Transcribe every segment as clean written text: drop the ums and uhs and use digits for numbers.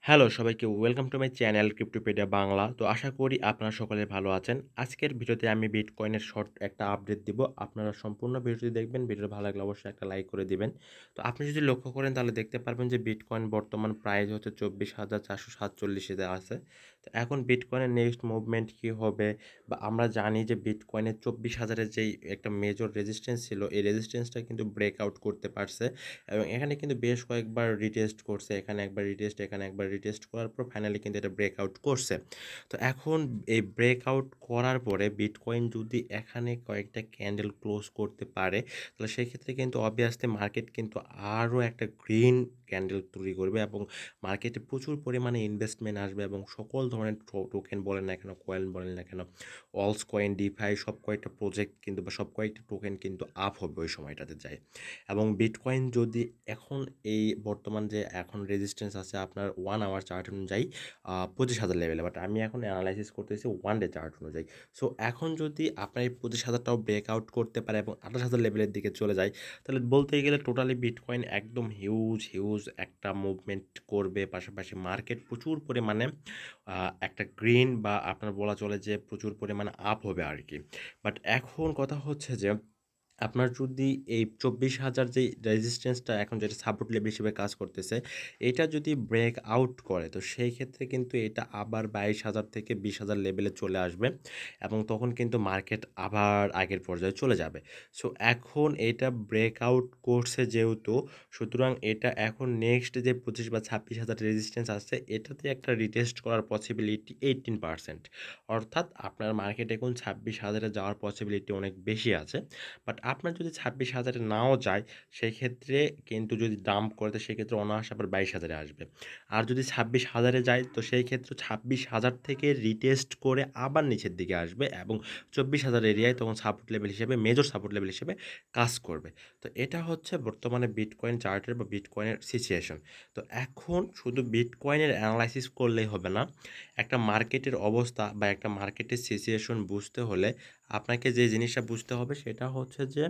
Hello সবাইকে welcome to my channel Cryptopedia Bangla. তো আশা করি আপনারা সকলে ভালো আছেন। আজকের ভিডিওতে আমি বিটকয়েনের শর্ট একটা আপডেট দিব। আপনারা সম্পূর্ণ ভিডিওটি দেখবেন। ভিডিওটা ভালো লাগলে অবশ্যই একটা লাইক করে দিবেন। তো আপনি যদি লক্ষ্য করেন তাহলে দেখতে পারবেন যে বিটকয়েন বর্তমান প্রাইস হচ্ছে 24,447 তে আছে। তো এখন বিটকয়েনের নেক্সট মুভমেন্ট কী হবে, বা আমরা জানি যে বিটকয়েনের 24,000-এর যেই একটা মেজর রেজিস্ট্যান্স ছিল, এই রেজিস্ট্যান্সটা কিন্তু ব্রেকআউট করতে পারছে এবং এখানে কিন্তু বেশ কয়েকবার রিটেস্ট করছে। এখানে একবার রিটেস্ট, এখানে একবার রিটেস্ট করার পর ফাইনালি কিন্তু এটা ব্রেকআউট করছে। তো এখন এই ব্রেকআউট করার পরে বিটকয়েন যদি এখানে কয়েকটা ক্যান্ডেল ক্লোজ করতে পারে, তাহলে সেক্ষেত্রে কিন্তু অবভিয়াসলি মার্কেট কিন্তু আরও একটা গ্রিন ক্যান্ডেল তৈরি করবে এবং মার্কেটে প্রচুর পরিমাণে ইনভেস্টমেন্ট আসবে এবং সকল ধরনের টোকেন বলেন না কেন, কয়েন বলেন না কেন, অলস কয়েন, ডিফাই, সব কয়েকটা প্রজেক্ট কিন্তু বা সব কয়েকটা টোকেন কিন্তু আপ হবে ওই সময়টাতে যায়। এবং বিটকয়েন যদি এখন এই বর্তমান যে এখন রেজিস্ট্যান্স আছে আপনার 1 আওয়ার চার্ট অনুযায়ী 25,000 লেভেলে, বাট আমি এখন অ্যানালাইসিস করতেছি 1 ডে চার্ট অনুযায়ী। সো এখন যদি আপনার এই 25,000টাও ব্রেকআউট করতে পারে এবং 28,000 লেভেলের দিকে চলে যায়, তাহলে বলতে গেলে টোটালি বিটকয়েন একদম হিউজ একটা মুভমেন্ট করবে। পাশাপাশি মার্কেট প্রচুর পরিমাণে একটা গ্রিন বা আপনার বলা চলে যে প্রচুর পরিমাণে আপ হবে আর কি। বাট এখন কথা হচ্ছে যে আপনার যদি এই 24,000 যেই রেজিস্ট্যান্সটা এখন যেটা সাপোর্ট লেভেল হিসেবে কাজ করতেছে, এটা যদি ব্রেক আউট করে, তো সেই ক্ষেত্রে কিন্তু এটা আবার 22,000 থেকে 20,000 লেভেলে চলে আসবে এবং তখন কিন্তু মার্কেট আবার আগের পর্যায়ে চলে যাবে। সো এখন এটা ব্রেক আউট করছে যেহেতু, সুতরাং এটা এখন নেক্সট যে 25 বা 26,000 রেজিস্ট্যান্স আছে, এটাতে একটা রিটেস্ট করার পসিবিলিটি 18%। অর্থাৎ আপনার মার্কেট এখন 26,000-এ যাওয়ার পসিবিলিটি অনেক বেশি আছে। বাট আপনার যদি 26,000-এ নাও যায়, সেক্ষেত্রে কিন্তু যদি ডাম্প করে, তো সেক্ষেত্রে অনায়াসে আবার 22,000-এ আসবে। আর যদি 26,000-এ যায়, তো সেই ক্ষেত্রে 26,000 থেকে রিটেস্ট করে আবার নিচের দিকে আসবে এবং 24,000 এরিয়ায় তখন সাপোর্ট লেভেল হিসেবে, মেজর সাপোর্ট লেভেল হিসেবে কাজ করবে। তো এটা হচ্ছে বর্তমানে বিটকয়েন চার্টের বা বিটকয়েনের সিচুয়েশন। তো এখন শুধু বিটকয়েনের অ্যানালাইসিস করলেই হবে না, একটা মার্কেটের অবস্থা বা একটা মার্কেটের সিচুয়েশন বুঝতে হলে আপনাকে যে জিনিসটা বুঝতে হবে সেটা হচ্ছে যে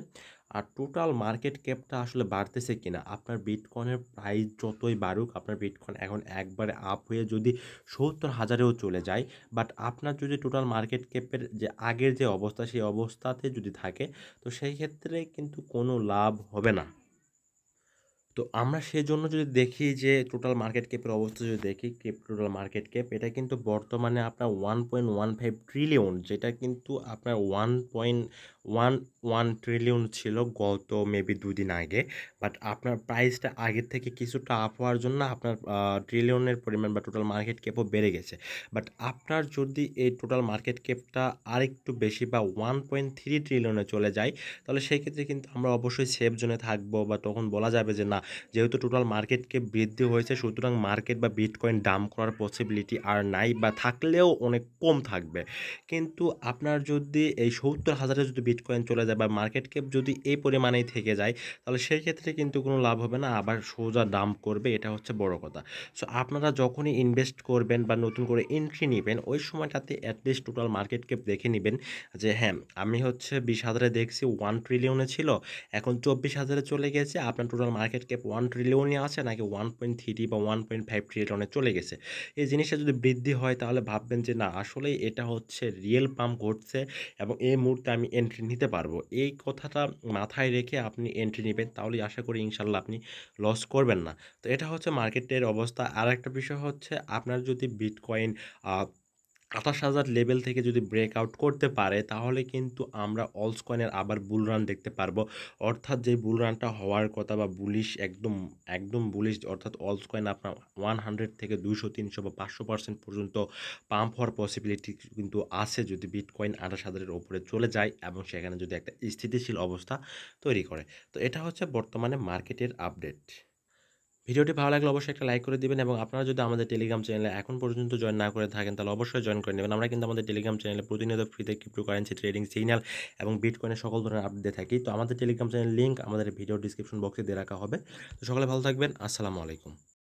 টোটাল মার্কেট ক্যাপটা আসলে বাড়তেছে কিনা। আপনার বিটকয়েনের প্রাইস যতই বাড়ুক, আপনার বিটকয়েন এখন একবারে আপ হয়ে যদি 70,000-এও চলে যায়, বাট আপনার যদি টোটাল মার্কেট ক্যাপের যে আগের যে অবস্থা, সেই অবস্থাতে যদি থাকে, তো সেই ক্ষেত্রে কিন্তু কোনো লাভ হবে না। তো আমরা সেজন্য যদি দেখি যে টোটাল মার্কেট ক্যাপের অবস্থা যদি দেখি, টোটাল মার্কেট ক্যাপ এটা কিন্তু বর্তমানে আপনার 1.15 ট্রিলিয়ন, যেটা কিন্তু আপনার 1.11 ট্রিলিয়ন ছিল গত মেবি 2 দিন আগে। বাট আপনার প্রাইসটা আগের থেকে কিছুটা আপ হওয়ার জন্য আপনার ট্রিলিয়নের পরিমাণ বা টোটাল মার্কেট ক্যাপও বেড়ে গেছে। বাট আপনার যদি এই টোটাল মার্কেট ক্যাপটা আরেকটু বেশি বা 1.3 ট্রিলিয়নে চলে যায়, তাহলে সেই ক্ষেত্রে কিন্তু আমরা অবশ্যই সেফ জোনে থাকবো, বা তখন বলা যাবে যে না, যেহেতু টোটাল মার্কেট ক্যাপ বৃদ্ধি হয়েছে, সুতরাং মার্কেট বা বিটকয়েন ডাম্প করার পসিবিলিটি আর নাই, বা থাকলেও অনেক কম থাকবে। কিন্তু আপনার যদি এই 70,000-এ যদি বিটকয়েন চলে যায় বা মার্কেট ক্যাপ যদি এই পরিমাণেই থেকে যায়, তাহলে সেই ক্ষেত্রে কিন্তু কোনো লাভ হবে না, আবার সোজা ডাম্প করবে। এটা হচ্ছে বড় কথা। সো আপনারা যখনই ইনভেস্ট করবেন বা নতুন করে এন্ট্রি নিবেন, ওই সময়টাতে অ্যাটলিস্ট টোটাল মার্কেট ক্যাপ দেখে নিবেন যে হ্যাঁ, আমি হচ্ছে 20,000-এ দেখছি 1 ট্রিলিয়নে ছিল, এখন 24,000-এ চলে গেছে। আপনার টোটাল মার্কেট ক্যাপ 1 ট্রিলিয়নই আছে নাকি 1.3 বা 1.5 ট্রিলিয়নে চলে গেছে। এই জিনিসটা যদি বৃদ্ধি হয়, তাহলে ভাববেন যে না, আসলেই এটা হচ্ছে রিয়েল পাম্প ঘটছে এবং এই মুহূর্তে আমি এন্ট্রি নিতে পারবো। এই কথাটা মাথায় রেখে আপনি এন্ট্রি নিবেন, তাহলেই আশা করি ইনশাল্লাহ আপনি লস করবেন না। তো এটা হচ্ছে মার্কেটের অবস্থা। আরেকটা বিষয় হচ্ছে, আপনার যদি বিটকয়েন আ 28,000 লেভেল থেকে যদি ব্রেকআউট করতে পারে, তাহলে কিন্তু আমরা অলস কয়েনের আবার বুল রান দেখতে পারবো। অর্থাৎ যে বুল রানটা হওয়ার কথা বা বুলিশ, একদম বুলিশ, অর্থাৎ অলস কয়েন আপনার 100 থেকে 200, 300 বা 500% পর্যন্ত পাম্প হওয়ার পসিবিলিটি কিন্তু আছে, যদি বিটকয়েন 28,000-এর উপরে চলে যায় এবং সেখানে যদি একটা স্থিতিশীল অবস্থা তৈরি করে। তো এটা হচ্ছে বর্তমানে মার্কেটের আপডেট। ভিডিওটি ভালো লাগলে অবশ্যই একটা লাইক করে দিবেন এবং আপনারা যদি আমাদের টেলিগ্রাম চ্যানেলে এখন পর্যন্ত জয়েন না করে থাকেন, তাহলে অবশ্যই জয়েন করে নেবেন। আমরা কিন্তু আমাদের টেলিগ্রাম চ্যানেলে প্রতিনিয়ত ফ্রিতে ক্রিপ্টোকারেন্সি ট্রেডিং সিগন্যাল এবং বিটকয়েনের সকল ধরনের আপডেট দিয়ে থাকি। তো আমাদের টেলিগ্রাম চ্যানেলের লিঙ্ক আমাদের ভিডিও ডিসক্রিপশন বক্সে দিয়ে রাখা হবে। তো সকলে ভালো থাকবেন। আসসালামু আলাইকুম।